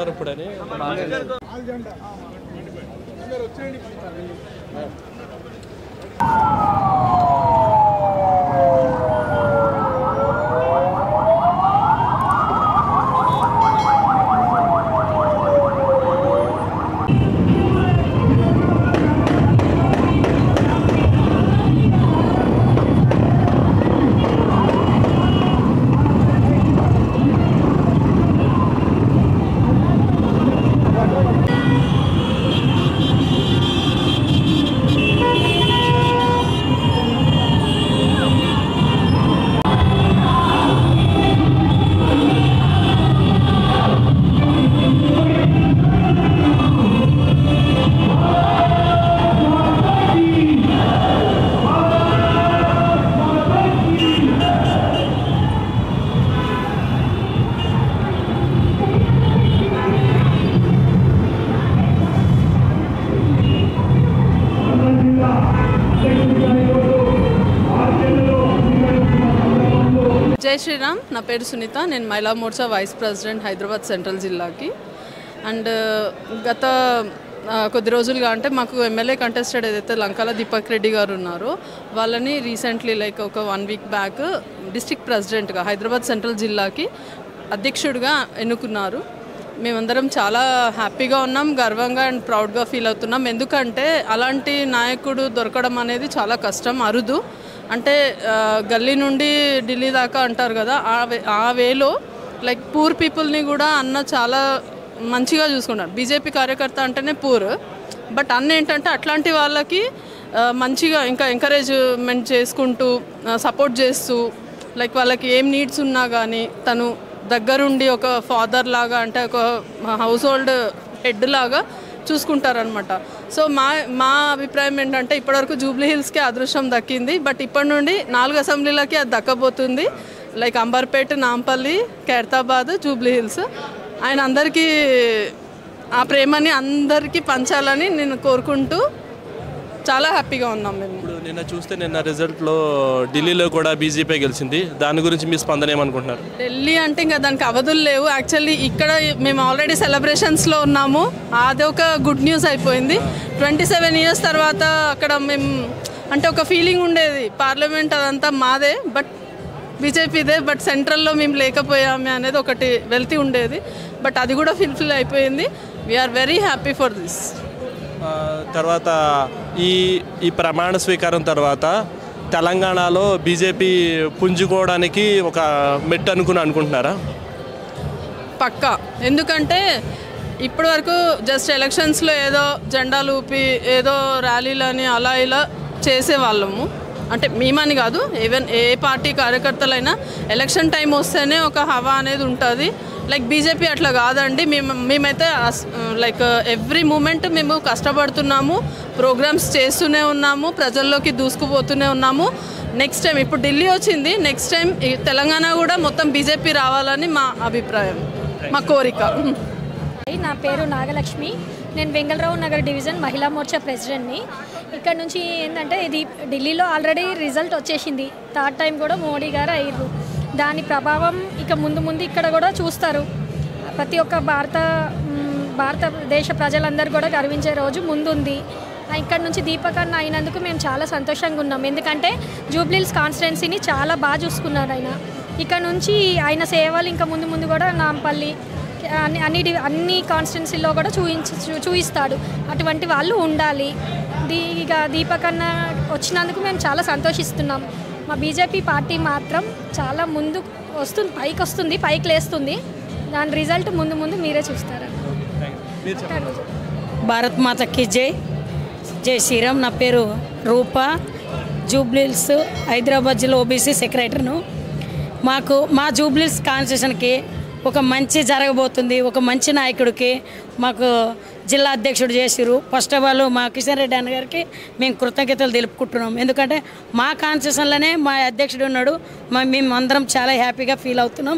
ఉన్నారు ఇప్పుడని. జై శ్రీరామ్. నా పేరు సునీత. నేను Mahila Morcha vice president Hyderabad central జిల్లాకి. అండ్ గత కొద్ది రోజులుగా అంటే మాకు ఎమ్మెల్యే కంటెస్టెడ్ ఏదైతే లంకాల దీపక్ రెడ్డి గారు ఉన్నారో వాళ్ళని రీసెంట్లీ లైక్ ఒక 1 వీక్ బ్యాక్ డిస్ట్రిక్ట్ ప్రెసిడెంట్గా హైదరాబాద్ సెంట్రల్ జిల్లాకి అధ్యక్షుడిగా ఎన్నుకున్నారు. మేమందరం చాలా హ్యాపీగా ఉన్నాం, గర్వంగా అండ్ ప్రౌడ్గా ఫీల్ అవుతున్నాం. ఎందుకంటే అలాంటి నాయకుడు దొరకడం అనేది చాలా కష్టం, అరుదు. అంటే గల్లీ నుండి ఢిల్లీ దాకా అంటారు కదా, ఆ వేలో లైక్ పూర్ పీపుల్ని కూడా అన్న చాలా మంచిగా చూసుకున్నారు. బీజేపీ కార్యకర్త అంటేనే పూర్, బట్ అన్న ఏంటంటే అట్లాంటి వాళ్ళకి మంచిగా ఇంకా ఎంకరేజ్మెంట్ చేసుకుంటూ సపోర్ట్ చేస్తూ లైక్ వాళ్ళకి ఏం నీడ్స్ ఉన్నా కానీ తను దగ్గరుండి ఒక ఫాదర్ లాగా అంటే ఒక హౌస్ హోల్డ్ హెడ్ లాగా చూసుకుంటారనమాట. సో మా అభిప్రాయం ఏంటంటే ఇప్పటివరకు జూబ్లీ హిల్స్కి అదృష్టం దక్కింది, బట్ ఇప్పటి నుండి 4 అసెంబ్లీలకి అది దక్కబోతుంది. లైక్ అంబర్పేట, నాంపల్లి, ఖైరతాబాద్, జూబ్లీ హిల్స్. ఆయన అందరికీ ఆ ప్రేమని అందరికీ పంచాలని నేను కోరుకుంటూ చాలా హ్యాపీగా ఉన్నాం మేము. ఇప్పుడు నిన్న రిజల్ట్లో ఢిల్లీలో కూడా బీజేపీ గెలిచింది. దాని గురించి మీ స్పందన ఏమనుకుంటున్నారు? ఢిల్లీ అంటే ఇంకా దానికి అవధులు లేవు. యాక్చువల్లీ ఇక్కడ మేము ఆల్రెడీ సెలబ్రేషన్స్లో ఉన్నాము. అది ఒక గుడ్ న్యూస్ అయిపోయింది. 27 ఇయర్స్ తర్వాత అక్కడ మేము అంటే ఒక ఫీలింగ్ ఉండేది, పార్లమెంట్ అదంతా మాదే బట్ బీజేపీదే, బట్ సెంట్రల్లో మేము లేకపోయామే అనేది ఒకటి వెళ్తీ ఉండేది. బట్ అది కూడా ఫుల్ఫిల్ అయిపోయింది. We are very happy for this. తర్వాత ఈ ప్రమాణ స్వీకారం తర్వాత తెలంగాణలో బీజేపీ పుంజుకోవడానికి ఒక మెట్టు అనుకుంటున్నారా? పక్కా. ఎందుకంటే ఇప్పటి వరకు జస్ట్ ఎలక్షన్స్లో ఏదో జెండాలు ఊపి ఏదో ర్యాలీలని అలా ఇలా చేసేవాళ్ళము. అంటే మేమని కాదు, even a party కార్యకర్తలైనా election time వస్తేనే ఒక హవా అనేది ఉంటుంది. లైక్ బీజేపీ అట్లా కాదండి. మేమైతే లైక్ ఎవ్రీ మూమెంట్ మేము కష్టపడుతున్నాము, ప్రోగ్రామ్స్ చేస్తూనే ఉన్నాము, ప్రజల్లోకి దూసుకుపోతూనే ఉన్నాము. నెక్స్ట్ టైం ఇప్పుడు ఢిల్లీ వచ్చింది, నెక్స్ట్ టైం తెలంగాణ కూడా మొత్తం బీజేపీ రావాలని మా అభిప్రాయం, మా కోరిక. నా పేరు నాగలక్ష్మి. నేను వెంగళరావు నగర్ డివిజన్ మహిళా మోర్చా ప్రెసిడెంట్ని. ఇక్కడ నుంచి ఏంటంటే ఇది ఢిల్లీలో ఆల్రెడీ రిజల్ట్ వచ్చేసింది. 3rd టైం కూడా మోడీ గారు అయ్యారు. దాని ప్రభావం ఇక ముందు ఇక్కడ కూడా చూస్తారు. ప్రతి ఒక్క భారతదేశ ప్రజలందరూ కూడా గర్వించే రోజు ముందుంది. ఇక్కడ నుంచి దీపక్ అన్న అయినందుకు మేము చాలా సంతోషంగా ఉన్నాం. ఎందుకంటే జూబ్లీహిల్స్ కాన్స్టిట్యున్సీని చాలా బాగా చూసుకున్నారు ఆయన. ఇక్కడ నుంచి ఆయన సేవలు ఇంకా ముందు కూడా నాంపల్లి అన్ని కాన్స్టిట్యున్సీలో కూడా చూపిస్తాడు. అటువంటి వాళ్ళు ఉండాలి. ఇక దీపక్ అన్న వచ్చినందుకు మేము చాలా సంతోషిస్తున్నాం. మా బీజేపీ పార్టీ మాత్రం చాలా ముందు వస్తుంది, పైకి లేస్తుంది. దాని రిజల్ట్ ముందు మీరే చూస్తారు. భారత్ మాతకి జై. జై శ్రీరామ్. నా పేరు రూప. జూబ్లీహిల్స్ హైదరాబాద్ జిల్లా ఓబీసీ సెక్రటరీను. మా జూబ్లీహిల్స్ కాన్స్టిట్యూషన్కి ఒక మంచి జరగబోతుంది. ఒక మంచి నాయకుడికి మాకు జిల్లా అధ్యక్షుడు చేసిరు. ఫస్ట్ ఆఫ్ ఆల్ మా కిషన్ రెడ్డి అన్న గారికి మేము కృతజ్ఞతలు తెలుపుకుంటున్నాం. ఎందుకంటే మా కాన్స్టిట్యూషన్లోనే మా అధ్యక్షుడు ఉన్నాడు. మేము అందరం చాలా హ్యాపీగా ఫీల్ అవుతున్నాం.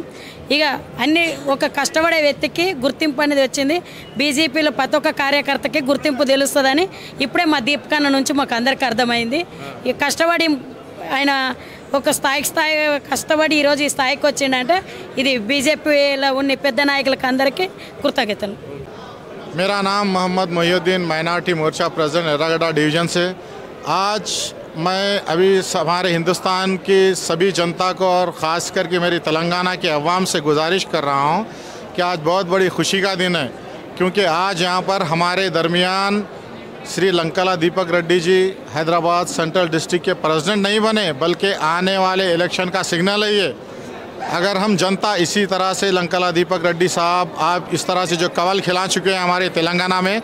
ఇక అన్ని ఒక కష్టపడే వ్యక్తికి గుర్తింపు అనేది వచ్చింది. బీజేపీలో ప్రతి ఒక్క కార్యకర్తకి గుర్తింపు తెలుస్తుందని ఇప్పుడే మా దీపక్ అన్న నుంచి మాకు అందరికీ అర్థమైంది. ఈ కష్టపడి ఆయన ఒక స్థాయి కష్టపడి ఈరోజు ఈ స్థాయికి వచ్చిందంటే ఇది బీజేపీలో ఉన్న పెద్ద నాయకులకు అందరికీ కృతజ్ఞతలు. मेरा नाम मोहम्मद मोहिउद्दीन माइनॉरिटी मोर्चा प्रेसिडेंट एर्रागड्डा डिवीज़न से। आज मैं अभी हमारे हिंदुस्तान की सभी जनता को और ख़ास करके मेरी तेलंगाना के अवाम से गुजारिश कर रहा हूँ कि आज बहुत बड़ी खुशी का दिन है, क्योंकि आज यहाँ पर हमारे दरमियान श्री लंकाला दीपक रेड्डी जी हैदराबाद सेंट्रल डिस्ट्रिक्ट के प्रेसिडेंट नहीं बने, बल्कि आने वाले इलेक्शन का सिग्नल है ये। अगर हम जनता इसी तरह से लंकाला दीपक रेड्डी साहब आप इस तरह से जो कवल खिला चुके हैं हमारे तेलंगाना में,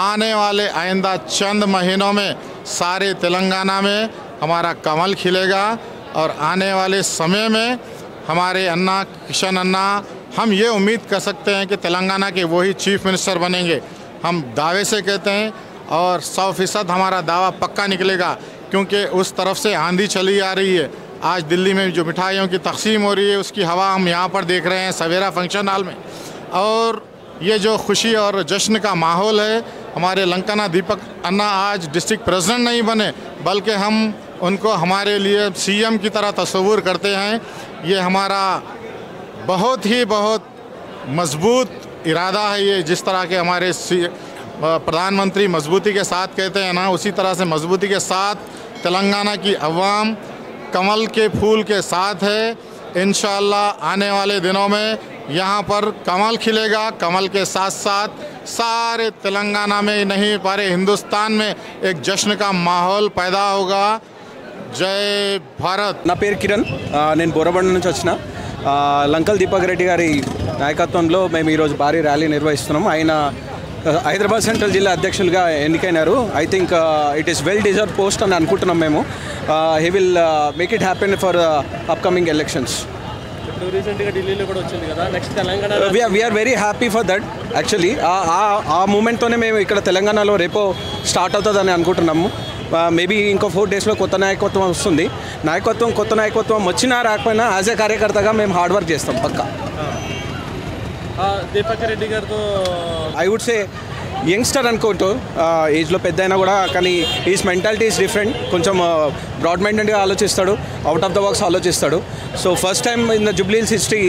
आने वाले आइंदा चंद महीनों में सारे तेलंगाना में हमारा कमल खिलेगा और आने वाले समय में हमारे अन्ना किशन अन्ना हम ये उम्मीद कर सकते हैं कि तेलंगाना के वही चीफ मिनिस्टर बनेंगे। हम दावे से कहते हैं और 100% हमारा दावा पक्का निकलेगा, क्योंकि उस तरफ से आंधी चली आ रही है। आज दिल्ली में जो मिठाइयों की तकसीम हो रही है उसकी हवा हम यहाँ पर देख रहे हैं सवेरा फंक्शन हॉल में, और ये जो खुशी और जश्न का माहौल है। हमारे लंकाना दीपक अन्ना आज डिस्ट्रिक्ट प्रेसिडेंट नहीं बने, बल्कि हम उनको हमारे लिए सीएम की तरह तस्वूर करते हैं। ये हमारा बहुत ही बहुत मजबूत इरादा है। ये जिस तरह के हमारे प्रधानमंत्री मजबूती के साथ कहते हैं ना, उसी तरह से मजबूती के साथ तेलंगाना की अवाम कमल के फूल के साथ है। इंशाअल्लाह आने वाले दिनों में यहाँ पर कमल खिलेगा। कमल के साथ साथ सारे तेलंगाना में ही नहीं, पूरे हिंदुस्तान में एक जश्न का माहौल पैदा होगा। जय भारत। నా పేరు కిరణ్, నేను బోరబండ నుంచి వచ్చిన. లంకల్ దీపక్ రెడ్డి గారి నాయకత్వంలో మేము ఈరోజు భారీ ర్యాలీ నిర్వహిస్తున్నాము. ఆయన హైదరాబాద్ సెంట్రల్ జిల్లా అధ్యక్షులుగా ఎన్నికైనారు. I think it is well deserve post అని అనుకుంటున్నాం మేము. He will make it happen for upcoming elections. రీసెంట్గా ఢిల్లీలో కూడా వచ్చింది కదా, next Telangana we are very happy for that. Actually ఆ మూమెంట్తోనే మేము ఇక్కడ తెలంగాణలో రేపో స్టార్ట్ అవుతుందని అనుకుంటున్నాము. మేబీ ఇంకో 4 డేస్లో కొత్త నాయకత్వం వస్తుంది. కొత్త నాయకత్వం వచ్చినా రాకపోయినా యాజ్ ఏ కార్యకర్తగా మేము హార్డ్ వర్క్ చేస్తాం పక్కా. దీపక్ రెడ్డి గారితో ఐ వుడ్ సే యంగ్స్టర్ అనుకుంటూ ఏజ్లో పెద్ద అయినా కూడా, కానీ ఈజ్ మెంటాలిటీ ఈజ్ డిఫరెంట్. కొంచెం బ్రాడ్ మైండెడ్గా ఆలోచిస్తాడు, అవుట్ ఆఫ్ ద బాక్స్ ఆలోచిస్తాడు. So first time in the Jubilee Hills history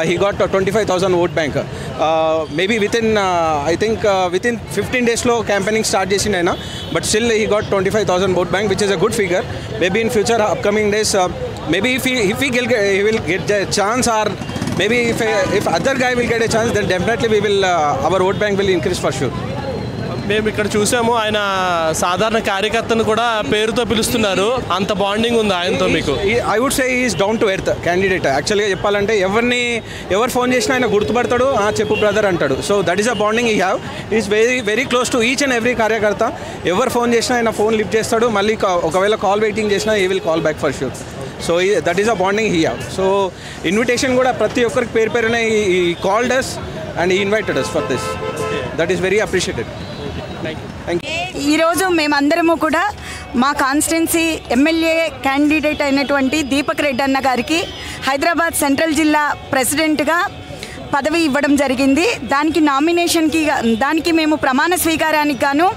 he got 25,000 vote bank. Maybe I think within 15 డేస్లో క్యాంపెయినింగ్ స్టార్ట్ చేసింది ఆయన. But still he got 25,000 vote bank, which is a good figure. Maybe in future upcoming days maybe if he will get the chance, or maybe if other guy will get a chance, then definitely we will our vote bank will increase for sure. మేము ఇక్కడ చూసాము, ఆయన సాధారణ కార్యకర్తను కూడా పేరుతో పిలుస్తున్నారు. అంత బాండింగ్ ఉంది ఆయనతో మీకు? I would say is down to earth candidate. యాక్చువల్గా చెప్పాలంటే ఎవరు ఫోన్ చేసినా ఆయన గుర్తుపడతాడు, చెప్పు బ్రదర్ అంటాడు. So that is a bonding we have. Is very close to each and every కార్యకర్త. ఎవరు ఫోన్ చేసినా ఆయన ఫోన్ లిఫ్ట్ చేస్తాడు. మళ్ళీ ఒకవేళ కాల్ వెయిటింగ్ చేసినా he will call back for sure. So that is a bonding he have. So invitation కూడా ప్రతి ఒక్కరికి పేరున he called us and he invited us for this. That is very appreciated. ఈరోజు మేమందరము కూడా మా కాన్స్టిట్యున్సీ ఎమ్మెల్యే క్యాండిడేట్ అయినటువంటి దీపక్ రెడ్డి అన్న గారికి హైదరాబాద్ సెంట్రల్ జిల్లా ప్రెసిడెంట్గా పదవి ఇవ్వడం జరిగింది. దానికి నామినేషన్కి దానికి మేము ప్రమాణ స్వీకారానికి గాను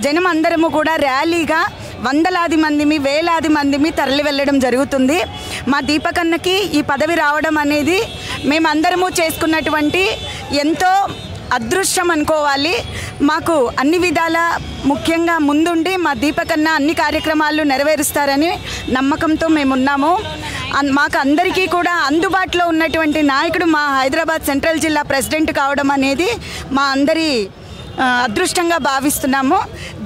జనం అందరము కూడా ర్యాలీగా వందలాది మందిమి వేలాది మందిమి తరలి వెళ్ళడం జరుగుతుంది. మా దీపక్ అన్నకి ఈ పదవి రావడం అనేది మేమందరము చేసుకున్నటువంటి ఎంతో అదృష్టం అనుకోవాలి. మాకు అన్ని విధాల ముఖ్యంగా ముందుండి మా దీపక్ అన్న అన్ని కార్యక్రమాలు నెరవేరుస్తారని నమ్మకంతో మేమున్నాము. మాకు అందరికీ కూడా అందుబాటులో ఉన్నటువంటి నాయకుడు మా హైదరాబాద్ సెంట్రల్ జిల్లా ప్రెసిడెంట్ కావడం అనేది మా అందరి అదృష్టంగా భావిస్తున్నాము.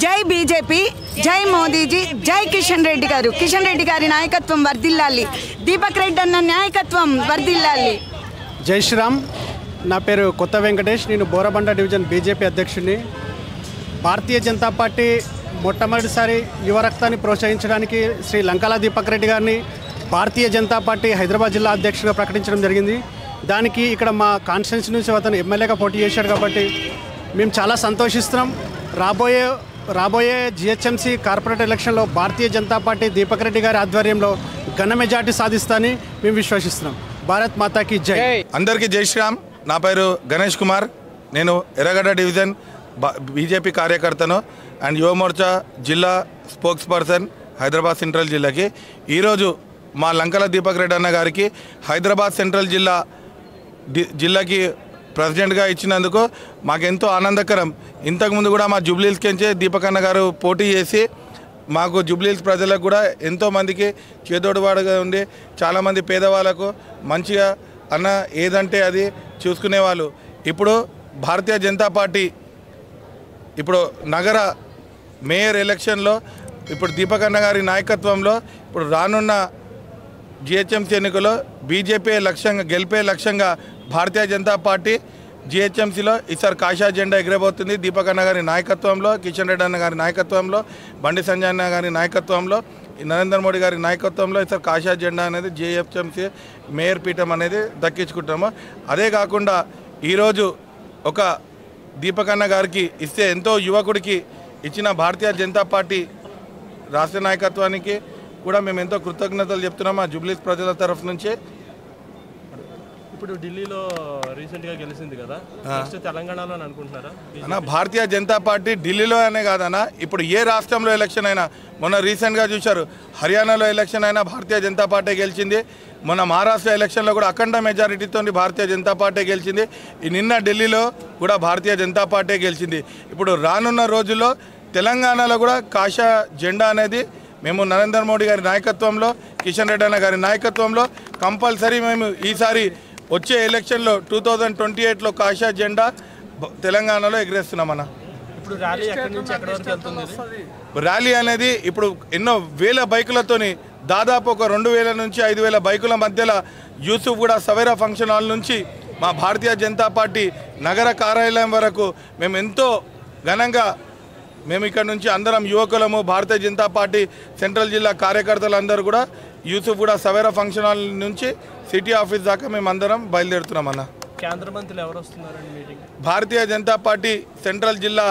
జై బీజేపీ, జై మోదీజీ, జై కిషన్ రెడ్డి గారు. కిషన్ రెడ్డి గారి నాయకత్వం వర్ధిల్లాలి, దీపక్ రెడ్డి అన్న నాయకత్వం వర్ధిల్లాలి. జై శ్రీరామ్. నా పేరు కొత్త వెంకటేష్, నేను బోరబండ డివిజన్ బీజేపీ అధ్యక్షుడిని. భారతీయ జనతా పార్టీ మొట్టమొదటిసారి యువ రక్తాన్ని ప్రోత్సహించడానికి శ్రీ లంకాల దీపక్ రెడ్డి గారిని భారతీయ జనతా పార్టీ హైదరాబాద్ జిల్లా అధ్యక్షుడిగా ప్రకటించడం జరిగింది. దానికి ఇక్కడ మా కాన్స్టిట్యున్సీ నుంచి అతను ఎమ్మెల్యేగా పోటీ చేశాడు కాబట్టి మేము చాలా సంతోషిస్తున్నాం. రాబోయే జిహెచ్ఎంసీ కార్పొరేట్ ఎలక్షన్లో భారతీయ జనతా పార్టీ దీపక్ రెడ్డి గారి ఆధ్వర్యంలో ఘన మెజార్టీ సాధిస్తానని మేము విశ్వసిస్తున్నాం. భారత్ మాతాకి జై. అందరికీ జై శ్రీరామ్. నా పేరు గణేష్ కుమార్, నేను ఎర్రగడ్డ డివిజన్ బీజేపీ కార్యకర్తను అండ్ యువ మోర్చా జిల్లా స్పోక్స్ పర్సన్ హైదరాబాద్ సెంట్రల్ జిల్లాకి. ఈరోజు మా లంకల దీపక్ రెడ్డి అన్న గారికి హైదరాబాద్ సెంట్రల్ జిల్లాకి ప్రెసిడెంట్గా ఇచ్చినందుకు మాకెంతో ఆనందకరం. ఇంతకుముందు కూడా మా జూబ్లీహిల్స్ కెంచే దీపక్ అన్న గారు పోటీ చేసి మాకు జూబ్లీహిల్స్ ప్రజలకు కూడా ఎంతోమందికి చేదోడువాడుగా ఉండి చాలామంది పేదవాళ్ళకు మంచిగా అన్న ఏదంటే అది చూసుకునేవాళ్ళు. ఇప్పుడు భారతీయ జనతా పార్టీ ఇప్పుడు నగర మేయర్ ఎలక్షన్లో ఇప్పుడు దీపక్ అన్న గారి నాయకత్వంలో ఇప్పుడు రానున్న జిహెచ్ఎంసీ ఎన్నికల్లో బీజేపీ గెలిపే లక్ష్యంగా భారతీయ జనతా పార్టీ జిహెచ్ఎంసీలో ఈసారి కాషాయ జెండా ఎగిరబోతుంది. దీపక్ అన్న గారి నాయకత్వంలో, కిషన్ రెడ్డి అన్న గారి నాయకత్వంలో, బండి సంజయ్ అన్న గారి నాయకత్వంలో, నరేంద్ర మోడీ గారి నాయకత్వంలో ఈసారి కాషాయ జెండా అనేది జిహెచ్ఎంసీ మేయర్ పీఠం అనేది దక్కించుకుంటాము. అదే కాకుండా ఈరోజు ఒక దీపక్ అన్న గారికి ఇస్తే ఎంతో యువకుడికి ఇచ్చిన భారతీయ జనతా పార్టీ రాష్ట్ర నాయకత్వానికి కూడా మేము ఎంతో కృతజ్ఞతలు చెప్తున్నాము ఆ జూబ్లీహిల్స్ ప్రజల తరఫు నుంచి. ఇప్పుడు ఢిల్లీలో రీసెంట్గా గెలిచింది కదా, తెలంగాణలో అనుకుంటున్నారా? అన్న భారతీయ జనతా పార్టీ ఢిల్లీలో అనే కాదన్న, ఇప్పుడు ఏ రాష్ట్రంలో ఎలక్షన్ అయినా, మొన్న రీసెంట్గా చూశారు హర్యానాలో ఎలక్షన్ అయినా భారతీయ జనతా పార్టీ గెలిచింది. మొన్న మహారాష్ట్ర ఎలక్షన్లో కూడా అఖండ మెజారిటీతో భారతీయ జనతా పార్టీ గెలిచింది. నిన్న ఢిల్లీలో కూడా భారతీయ జనతా పార్టీ గెలిచింది. ఇప్పుడు రానున్న రోజుల్లో తెలంగాణలో కూడా కాషాయ జెండా అనేది మేము నరేంద్ర మోడీ గారి నాయకత్వంలో, కిషన్ రెడ్డి అన్న గారి నాయకత్వంలో కంపల్సరీ మేము ఈసారి వచ్చే ఎలక్షన్లో 2028లో కాషాయ జెండా తెలంగాణలో ఎగిరేస్తున్నామన్న. ఇప్పుడు ర్యాలీ ఎక్కడి నుంచి ఎక్కడి వరకు వెళ్తుంది? ర్యాలీ అనేది ఇప్పుడు ఎన్నో వేల బైకులతోని దాదాపు ఒక 2000 నుంచి 5000 బైకుల మధ్యలో యూసుఫ్ కూడా సవేరా ఫంక్షన్ హాల్ నుంచి మా భారతీయ జనతా పార్టీ నగర కార్యాలయం వరకు మేము ఎంతో ఘనంగా మేము ఇక్కడ నుంచి అందరం యువకులము భారతీయ జనతా పార్టీ సెంట్రల్ జిల్లా కార్యకర్తలు అందరూ కూడా యూసుఫ్ కూడా సవేరా ఫంక్షన్ హాల్ నుంచి సిటీ ఆఫీస్ దాకా మేము అందరం బయలుదేరుతున్నామన్న. కేంద్ర మంత్రులు ఎవరు వస్తున్నారండి meeting? Bharatiya Janata party central జిల్లా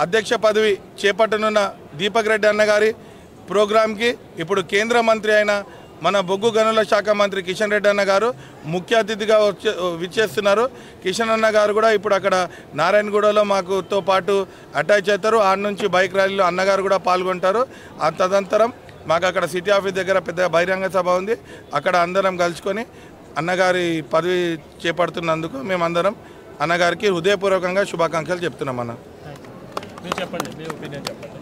అధ్యక్ష పదవి చేపట్టనున్న దీపక్ రెడ్డి అన్న గారి ప్రోగ్రాంకి ఇప్పుడు కేంద్ర మంత్రి అయిన మన బొగ్గు గనుల శాఖ మంత్రి కిషన్ రెడ్డి అన్న గారు ముఖ్య అతిథిగా విచ్చేస్తున్నారు. కిషన్ అన్న గారు కూడా ఇప్పుడు అక్కడ నారాయణగూడలో మాకుతో పాటు అటాచ్ అవుతారు. ఆడ నుంచి బైక్ ర్యాలీలో అన్నగారు కూడా పాల్గొంటారు. ఆ తదనంతరం మాకు అక్కడ సిటీ ఆఫీస్ దగ్గర పెద్ద బహిరంగ సభ ఉంది. అక్కడ అందరం కలుసుకొని అన్నగారి పదవి చేపడుతున్నందుకు మేమందరం అన్నగారికి హృదయపూర్వకంగా శుభాకాంక్షలు చెప్తున్నాం. అన్న మీరు చెప్పండి, మీ ఒపీనియన్ చెప్పండి.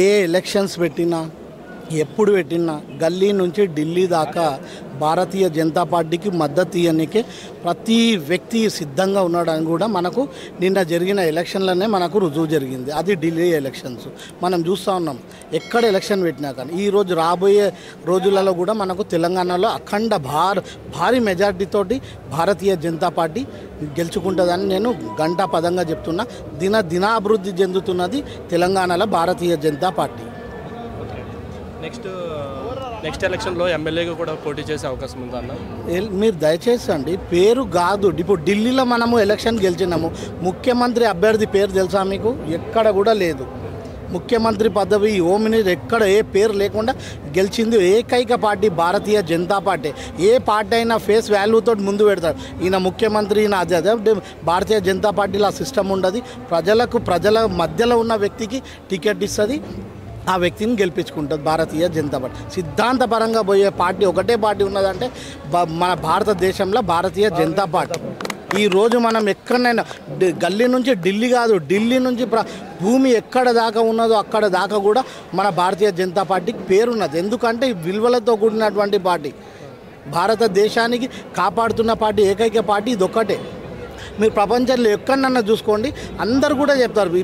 ఏ ఎలక్షన్స్ పెట్టినా, ఎప్పుడు పెట్టినా గల్లీ నుంచి ఢిల్లీ దాకా భారతీయ జనతా పార్టీకి మద్దతు ఇవ్వడానికి ప్రతి వ్యక్తి సిద్ధంగా ఉన్నాడని కూడా మనకు నిన్న జరిగిన ఎలక్షన్లనే మనకు రుజువు జరిగింది. అది ఢిల్లీ ఎలక్షన్స్ మనం చూస్తూ ఉన్నాం. ఎక్కడ ఎలక్షన్ పెట్టినా కానీ ఈరోజు రాబోయే రోజులలో కూడా మనకు తెలంగాణలో అఖండ భారీ మెజార్టీతోటి భారతీయ జనతా పార్టీ గెలుచుకుంటుందని నేను గంటా పదంగా చెప్తున్నా. దినాభివృద్ధి చెందుతున్నది తెలంగాణలో భారతీయ జనతా పార్టీ. నెక్స్ట్ ఎలక్షన్లో ఎమ్మెల్యేగా కూడా పోటీ చేసే అవకాశం ఉందా అన్న? మీరు దయచేసి అండి, పేరు కాదు. ఇప్పుడు ఢిల్లీలో మనము ఎలక్షన్ గెలిచినాము. ముఖ్యమంత్రి అభ్యర్థి పేరు తెలుసా మీకు? ఎక్కడ కూడా లేదు. ముఖ్యమంత్రి పదవి, హోమ్ మినిస్టర్ ఎక్కడ ఏ పేరు లేకుండా గెలిచింది ఏకైక పార్టీ భారతీయ జనతా పార్టీ. ఏ పార్టీ అయినా ఫేస్ వాల్యూతో ముందు పెడతారు. ఈయన ముఖ్యమంత్రి, ఈయన అదే. భారతీయ జనతా పార్టీలో ఆ సిస్టమ్ ఉండదు. ప్రజల మధ్యలో ఉన్న వ్యక్తికి టికెట్ ఇస్తుంది, ఆ వ్యక్తిని గెలిపించుకుంటుంది భారతీయ జనతా పార్టీ. సిద్ధాంతపరంగా పోయే పార్టీ ఒకటే పార్టీ ఉన్నదంటే మన భారతదేశంలో భారతీయ జనతా పార్టీ. ఈరోజు మనం ఎక్కడైనా గల్లీ నుంచి ఢిల్లీ కాదు, ఢిల్లీ నుంచి భూమి ఎక్కడ దాకా ఉన్నదో అక్కడ దాకా కూడా మన భారతీయ జనతా పార్టీకి పేరున్నది. ఎందుకంటే విలువలతో కూడినటువంటి పార్టీ, భారతదేశానికి కాపాడుతున్న పార్టీ, ఏకైక పార్టీ ఇది ఒక్కటే. మీరు ప్రపంచంలో ఎక్కడన్నా చూసుకోండి, అందరు కూడా చెప్తారు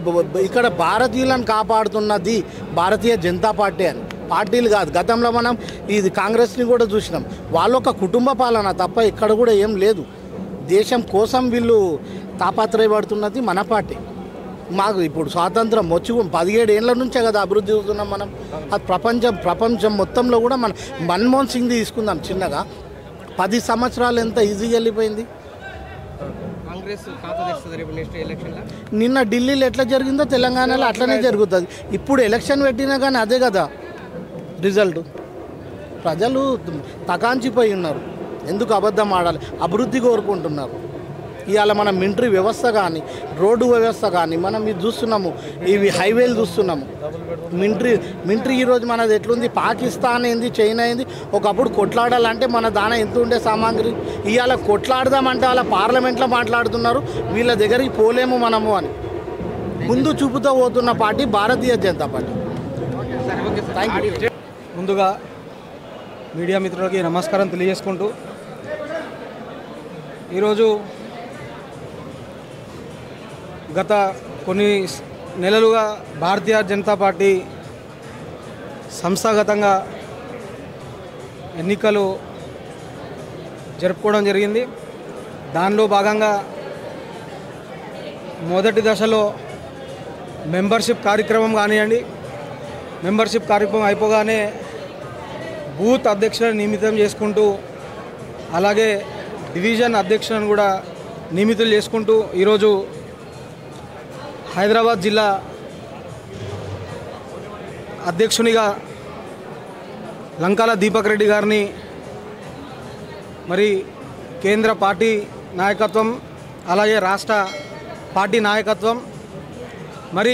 ఇక్కడ భారతీయులను కాపాడుతున్నది భారతీయ జనతా పార్టీ అని. పార్టీలు కాదు. గతంలో మనం ఇది కాంగ్రెస్ని కూడా చూసినాం. వాళ్ళొక కుటుంబ పాలన తప్ప ఇక్కడ కూడా ఏం లేదు. దేశం కోసం వీళ్ళు తాపత్రయపడుతున్నది మన పార్టీ. మాకు ఇప్పుడు స్వాతంత్రం వచ్చి 17 ఏళ్ళ నుంచే కదా అభివృద్ధి చూస్తున్నాం మనం. అది ప్రపంచం మొత్తంలో కూడా మనం మన్మోహన్ సింగ్ తీసుకుందాం చిన్నగా, 10 సంవత్సరాలు ఎంత ఈజీగా వెళ్ళిపోయింది. నిన్న ఢిల్లీలో ఎట్లా జరిగిందో తెలంగాణలో అట్లనే జరుగుతుంది. ఇప్పుడు ఎలక్షన్ పెట్టినా కానీ అదే కదా రిజల్ట్. ప్రజలు తకాంచిపోయి ఉన్నారు. ఎందుకు అబద్ధం ఆడాలి? అభివృద్ధి కోరుకుంటున్నారు. ఇవాళ మనం మిలిటరీ వ్యవస్థ కానీ, రోడ్డు వ్యవస్థ కానీ మనం ఇది చూస్తున్నాము, ఇవి హైవేలు చూస్తున్నాము. మిలిటరీ ఈరోజు మనది ఎట్లుంది, పాకిస్తాన్ ఏంది, చైనా ఏంది. ఒకప్పుడు కొట్లాడాలంటే మన దాన ఎంత ఉండే సామాగ్రి, ఇవాళ కొట్లాడదామంటే వాళ్ళ పార్లమెంట్లో మాట్లాడుతున్నారు, వీళ్ళ దగ్గరికి పోలేము మనము అని ముందు చూపుతూ పోతున్న పార్టీ భారతీయ జనతా పార్టీ. ముందుగా మీడియా మిత్రులకి నమస్కారం తెలియజేసుకుంటూ, ఈరోజు గత కొన్ని నెలలుగా భారతీయ జనతా పార్టీ సంస్థాగతంగా ఎన్నికలు జరుపుకోవడం జరిగింది. దానిలో భాగంగా మొదటి దశలో మెంబర్షిప్ కార్యక్రమం కానివ్వండి, మెంబర్షిప్ కార్యక్రమం అయిపోగానే బూత్ అధ్యక్షులను నియమితం చేసుకుంటూ, అలాగే డివిజన్ అధ్యక్షులను కూడా నియమితులు చేసుకుంటూ ఈరోజు హైదరాబాద్ జిల్లా అధ్యక్షునిగా లంకాల దీపక్ రెడ్డి గారిని మరి కేంద్ర పార్టీ నాయకత్వం, అలాగే రాష్ట్ర పార్టీ నాయకత్వం, మరి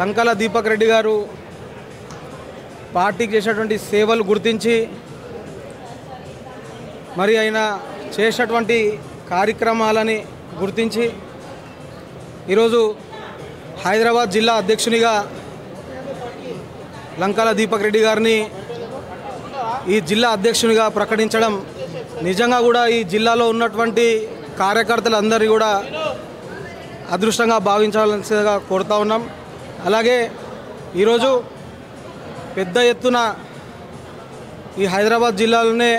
లంకాల దీపక్ రెడ్డి గారు పార్టీకి చేసినటువంటి సేవలు గుర్తించి, మరి ఆయన చేసినటువంటి కార్యక్రమాలని గుర్తించి ఈరోజు హైదరాబాద్ జిల్లా అధ్యక్షునిగా లంకాల దీపక్ రెడ్డి గారిని ఈ జిల్లా అధ్యక్షునిగా ప్రకటించడం నిజంగా కూడా ఈ జిల్లాలో ఉన్నటువంటి కార్యకర్తలందరినీ కూడా అదృష్టంగా భావించాల్సిందిగా కోరుతా ఉన్నాం. అలాగే ఈరోజు పెద్ద ఎత్తున ఈ హైదరాబాద్ జిల్లాలోనే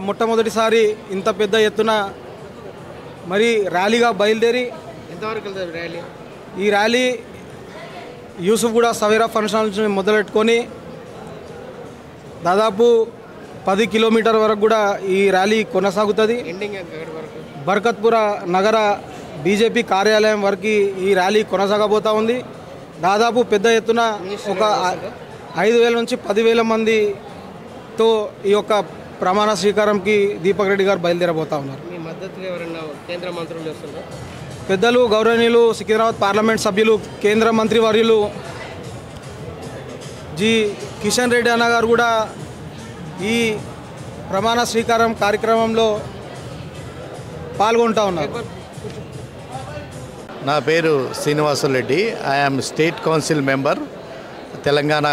మొట్టమొదటిసారి ఇంత పెద్ద ఎత్తున మరి ర్యాలీగా బయలుదేరి, ఈ ర్యాలీ యూసుఫ్గూడ సవేరా ఫంక్షన్ నుంచి మొదలెట్టుకొని దాదాపు 10 కిలోమీటర్ వరకు కూడా ఈ ర్యాలీ కొనసాగుతుంది. బర్కత్పుర నగర బీజేపీ కార్యాలయం వరకు ఈ ర్యాలీ కొనసాగబోతూ ఉంది. దాదాపు పెద్ద ఎత్తున ఒక 5,000 నుంచి 10,000 మందితో ఈ యొక్క ప్రమాణ స్వీకారంకి దీపక్ రెడ్డి గారు బయలుదేరబోతూ ఉన్నారు. కేంద్ర మంత్రులు పెద్దలు గౌరవనీయులు సికింద్రాబాద్ పార్లమెంట్ సభ్యులు కేంద్ర మంత్రి వర్యులు జి కిషన్ రెడ్డి అన్న గారు కూడా ఈ ప్రమాణ స్వీకారం కార్యక్రమంలో పాల్గొంటూ ఉన్నారు. నా పేరు Srinivas Reddy. I'm state council member Telangana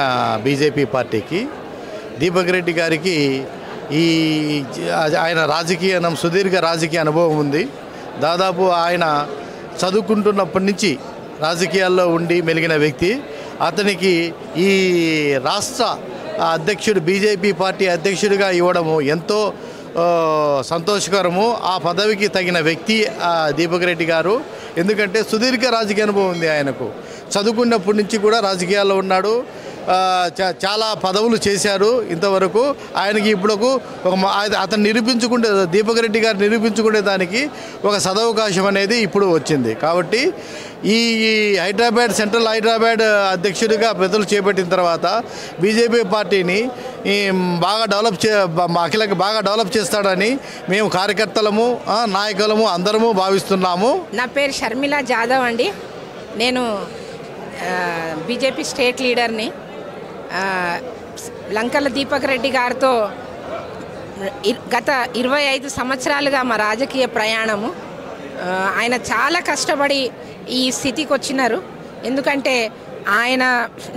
BJP పార్టీకి. దీపక్ రెడ్డి గారికి ఆయన సుదీర్ఘ రాజకీయ అనుభవం ఉంది. దాదాపు ఆయన చదువుకుంటున్నప్పటి నుంచి రాజకీయాల్లో ఉండి మెలిగిన వ్యక్తి. అతనికి ఈ రాష్ట్ర అధ్యక్షుడు, బీజేపీ పార్టీ అధ్యక్షుడిగా ఇవ్వడము ఎంతో సంతోషకరము. ఆ పదవికి తగిన వ్యక్తి దీపక్ రెడ్డి గారు. ఎందుకంటే సుదీర్ఘ రాజకీయ అనుభవం ఉంది ఆయనకు. చదువుకున్నప్పటి నుంచి కూడా రాజకీయాల్లో ఉన్నాడు. చాలా పదవులు చేశారు ఇంతవరకు. ఆయనకి ఇప్పుడు అతను దీపక్ రెడ్డి గారు నిరూపించుకునే దానికి ఒక సదవకాశం అనేది ఇప్పుడు వచ్చింది. కాబట్టి ఈ సెంట్రల్ హైదరాబాద్ అధ్యక్షుడిగా ప్రజలు చేపట్టిన తర్వాత బీజేపీ పార్టీని బాగా డెవలప్ చేస్తాడని మేము కార్యకర్తలము, నాయకులము అందరము భావిస్తున్నాము. నా పేరు షర్మిలా జాదవ్ అండి. నేను బీజేపీ స్టేట్ లీడర్ని. లంకల దీపక్ రెడ్డి గారితో గత 25 సంవత్సరాలుగా మా రాజకీయ ప్రయాణము. ఆయన చాలా కష్టపడి ఈ స్థితికి వచ్చినారు. ఎందుకంటే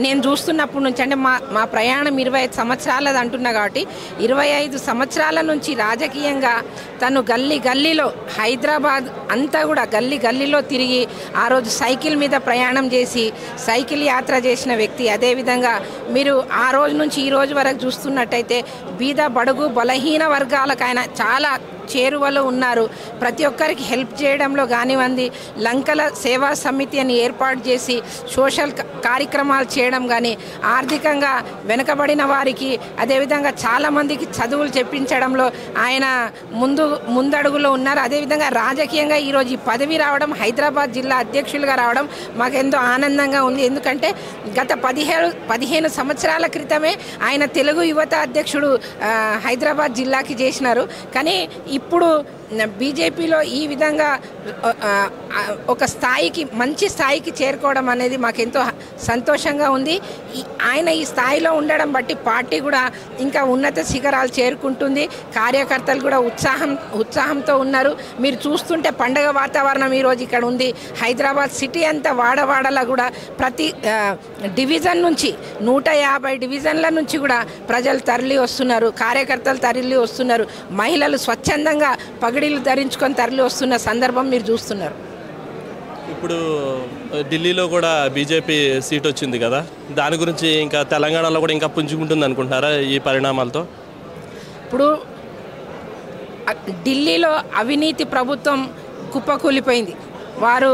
నేను చూస్తున్నప్పటి నుంచి, అంటే మా ప్రయాణం 25 సంవత్సరాలది అంటున్నా కాబట్టి 25 సంవత్సరాల నుంచి రాజకీయంగా తను గల్లీలో హైదరాబాద్ అంతా కూడా గల్లీలో తిరిగి ఆ రోజు సైకిల్ మీద ప్రయాణం చేసి సైకిల్ యాత్ర చేసిన వ్యక్తి. అదేవిధంగా మీరు ఆ రోజు నుంచి ఈ రోజు వరకు చూస్తున్నట్టయితే బీద బడుగు బలహీన వర్గాలకు ఆయన చాలా చేరువలో ఉన్నారు. ప్రతి ఒక్కరికి హెల్ప్ చేయడంలో కానివ్వండి, లంకల సేవా సమితి అని ఏర్పాటు చేసి సోషల్ కార్యక్రమాలు చేయడం కానీ, ఆర్థికంగా వెనుకబడిన వారికి అదేవిధంగా చాలామందికి చదువులు చెప్పించడంలో ఆయన ముందడుగులో ఉన్నారు. అదేవిధంగా రాజకీయంగా ఈరోజు ఈ పదవి రావడం, హైదరాబాద్ జిల్లా అధ్యక్షులుగా రావడం మాకెంతో ఆనందంగా ఉంది. ఎందుకంటే గత 15 సంవత్సరాల క్రితమే ఆయన తెలుగు యువత అధ్యక్షుడు హైదరాబాద్ జిల్లాకి చేసినారు. కానీ ఇప్పుడు బీజేపీలో ఈ విధంగా ఒక స్థాయికి మంచి స్థాయికి చేరుకోవడం అనేది మాకెంతో సంతోషంగా ఉంది. ఆయన ఈ స్థాయిలో ఉండడం బట్టి పార్టీ కూడా ఇంకా ఉన్నత శిఖరాలు చేరుకుంటుంది. కార్యకర్తలు కూడా ఉత్సాహంతో ఉన్నారు. మీరు చూస్తుంటే పండగ వాతావరణం ఈరోజు ఇక్కడ ఉంది. హైదరాబాద్ సిటీ అంతా వాడవాడలా కూడా ప్రతి డివిజన్ నుంచి 150 డివిజన్ల నుంచి కూడా ప్రజలు తరలి వస్తున్నారు, కార్యకర్తలు తరలి వస్తున్నారు, మహిళలు స్వచ్ఛందంగా పగడీలు ధరించుకొని తరలి వస్తున్న సందర్భం మీరు చూస్తున్నారు. ఇప్పుడు ఢిల్లీలో కూడా బీజేపీ సీట్ వచ్చింది కదా, దాని గురించి ఇంకా తెలంగాణలో కూడా ఇంకా పుంజుకుంటుంది అనుకుంటున్నారా ఈ పరిణామాలతో? ఇప్పుడు ఢిల్లీలో అవినీతి ప్రభుత్వం కుప్పకూలిపోయింది. వారు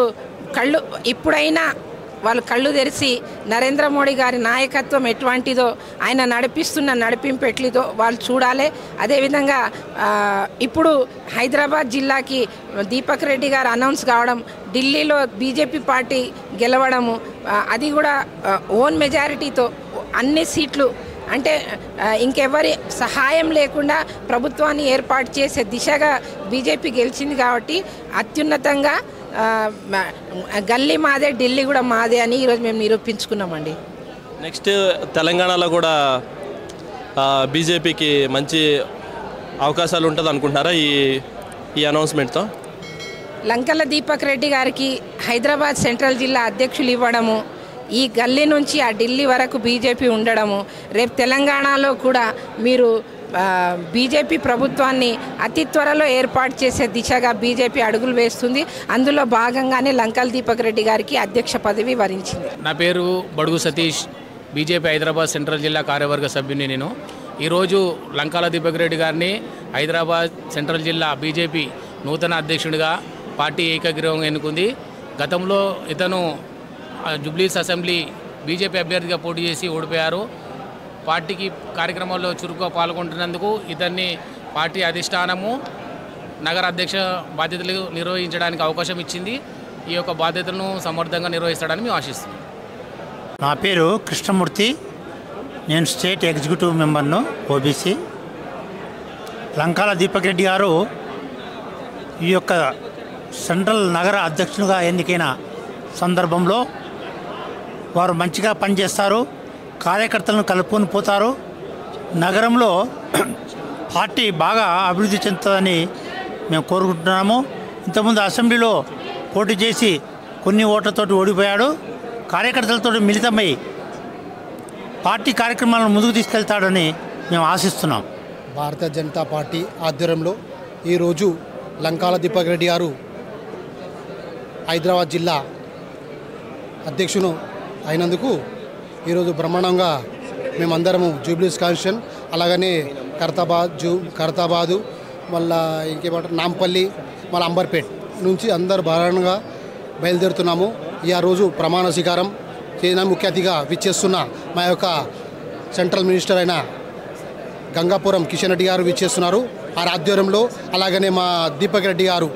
ఇప్పుడైనా వాళ్ళు కళ్ళు తెరిచి నరేంద్ర మోడీ గారి నాయకత్వం ఎటువంటిదో, ఆయన నడిపిస్తున్న నడిపింపు ఎట్లిదో వాళ్ళు చూడాలి. అదేవిధంగా ఇప్పుడు హైదరాబాద్ జిల్లాకి దీపక్ రెడ్డి గారు అనౌన్స్ కావడం, ఢిల్లీలో బీజేపీ పార్టీ గెలవడము, అది కూడా ఓన్ మెజారిటీతో అన్ని సీట్లు, అంటే ఇంకెవరి సహాయం లేకుండా ప్రభుత్వాన్ని ఏర్పాటు చేసే దిశగా బీజేపీ గెలిచింది. కాబట్టి అత్యున్నతంగా గల్లీ మాదే, ఢిల్లీ కూడా మాదే అని ఈరోజు మేము నిరూపించుకున్నామండి. నెక్స్ట్ తెలంగాణలో కూడా బీజేపీకి మంచి అవకాశాలు ఉంటుంది అనుకుంటున్నారా ఈ అనౌన్స్మెంట్తో? లంకల దీపక్ రెడ్డి గారికి హైదరాబాద్ సెంట్రల్ జిల్లా అధ్యక్షులు ఇవ్వడము, ఈ గల్లీ నుంచి ఆ ఢిల్లీ వరకు బీజేపీ ఉండడము, రేపు తెలంగాణలో కూడా మీరు బీజేపీ ప్రభుత్వాన్ని అతి త్వరలో ఏర్పాటు చేసే దిశగా బీజేపీ అడుగులు వేస్తుంది. అందులో భాగంగానే లంకల దీపక్ రెడ్డి గారికి అధ్యక్ష పదవి వరించింది. నా పేరు బడుగు సతీష్, బీజేపీ హైదరాబాద్ సెంట్రల్ జిల్లా కార్యవర్గ సభ్యుని. నేను ఈరోజు లంకాల దీపక్ రెడ్డి గారిని హైదరాబాద్ సెంట్రల్ జిల్లా బీజేపీ నూతన అధ్యక్షుడిగా పార్టీ ఏకగ్రీవంగా ఎన్నుకుంది. గతంలో ఇతను జూబ్లీహిల్స్ అసెంబ్లీ బీజేపీ అభ్యర్థిగా పోటీ చేసి ఓడిపోయారు. పార్టీకి కార్యక్రమాల్లో చురుకుగా పాల్గొంటున్నందుకు ఇతన్ని పార్టీ అధిష్టానము నగర అధ్యక్ష బాధ్యతలు నిర్వహించడానికి అవకాశం ఇచ్చింది. ఈ యొక్క బాధ్యతలను సమర్థంగా నిర్వహిస్తాడని మేము ఆశిస్తున్నాం. నా పేరు కృష్ణమూర్తి, నేను స్టేట్ ఎగ్జిక్యూటివ్ మెంబర్ను ఓబీసీ. లంకాల దీపక్ రెడ్డి గారు ఈ యొక్క సెంట్రల్ నగర అధ్యక్షునిగా ఎన్నికైన సందర్భంలో వారు మంచిగా పనిచేస్తారు, కార్యకర్తలను కలుపుకొని పోతారు. నగరంలో పార్టీ బాగా అభివృద్ధి చెందుతుందని మేము కోరుకుంటున్నాము. ఇంతకుముందు అసెంబ్లీలో పోటీ చేసి కొన్ని ఓట్లతోటి ఓడిపోయాడు. కార్యకర్తలతో మిళితమై పార్టీ కార్యక్రమాలను ముందుకు తీసుకెళ్తాడని మేము ఆశిస్తున్నాం. భారతీయ జనతా పార్టీ ఆధ్వర్యంలో ఈరోజు లంకాల దీపక్ రెడ్డి గారు హైదరాబాద్ జిల్లా అధ్యక్షుడు అయినందుకు ఈరోజు బ్రహ్మాండంగా మేమందరము జూబ్లీహిల్స్ కాన్స్టిట్యూషన్, అలాగనే ఖైరతాబాదు, మళ్ళా ఇంకేమంటారు నాంపల్లి, మళ్ళీ అంబర్పేట్ నుంచి అందరు భారంగా బయలుదేరుతున్నాము. ఈ రోజు ప్రమాణ స్వీకారం చేసిన ముఖ్య అతిథిగా విచ్చేస్తున్న మా యొక్క సెంట్రల్ మినిస్టర్ అయిన గంగాపురం కిషన్ రెడ్డి గారు విచ్చేస్తున్నారు. ఆ ఆధ్వర్యంలో అలాగనే మా దీపక్ రెడ్డి గారు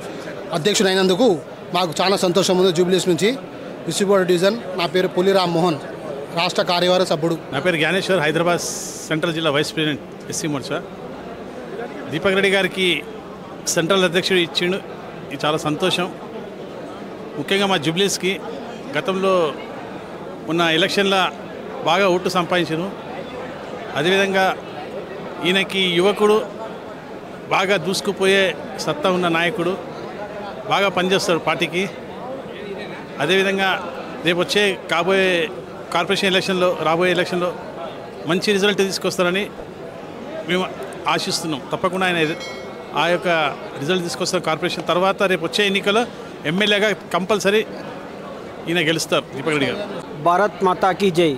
అధ్యక్షుడు అయినందుకు మాకు చాలా సంతోషం ఉంది. జూబ్లీహిల్స్ నుంచి విసిబోర్డ్ డివిజన్. నా పేరు పులి రామ్మోహన్, రాష్ట్ర కార్యవర్గ సభ్యుడు. నా పేరు జ్ఞానేశ్వర్, హైదరాబాద్ సెంట్రల్ జిల్లా vice president SC Morcha. Deepak Reddy గారికి సెంట్రల్ అధ్యక్షుడు ఇచ్చిండు, ఇది చాలా సంతోషం. ముఖ్యంగా మా జూబ్లీహిల్స్కి గతంలో ఉన్న ఎలక్షన్ల బాగా ఓటు సంపాదించారు. అదేవిధంగా ఈయనకి యువకుడు, బాగా దూసుకుపోయే సత్తా ఉన్న నాయకుడు, బాగా పనిచేస్తాడు పార్టీకి. అదేవిధంగా రేపు వచ్చే కాబోయే కార్పొరేషన్ ఎలక్షన్లో, రాబోయే ఎలక్షన్లో మంచి రిజల్ట్ తీసుకొస్తారని మేము ఆశిస్తున్నాం. తప్పకుండా ఆయన ఆ యొక్క రిజల్ట్ తీసుకొస్తారు కార్పొరేషన్. తర్వాత రేపు వచ్చే ఎన్నికల్లో ఎమ్మెల్యేగా కంపల్సరీ ఈయన గెలుస్తారు దీపక్ రెడ్డి గారు. భారత్ మాతాకి జై.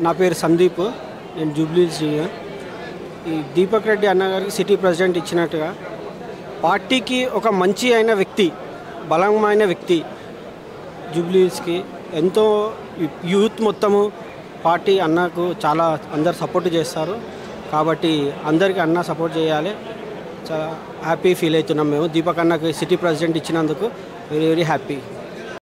నా పేరు సందీప్, నేను జూబ్లీహిల్స్. ఈ దీపక్ రెడ్డి అన్నగారికి సిటీ ప్రెసిడెంట్ ఇచ్చినట్టుగా పార్టీకి ఒక మంచి అయిన వ్యక్తి, బలమైన వ్యక్తి. జూబ్లీహిల్స్కి ఎంతో యూత్ మొత్తము పార్టీ అన్నకు చాలా అందరు సపోర్ట్ చేస్తారు. కాబట్టి అందరికీ అన్న సపోర్ట్ చేయాలి. చాలా హ్యాపీ ఫీల్ అవుతున్నాం మేము దీపక్ అన్నకి సిటీ ప్రెసిడెంట్ ఇచ్చినందుకు. Very very happy.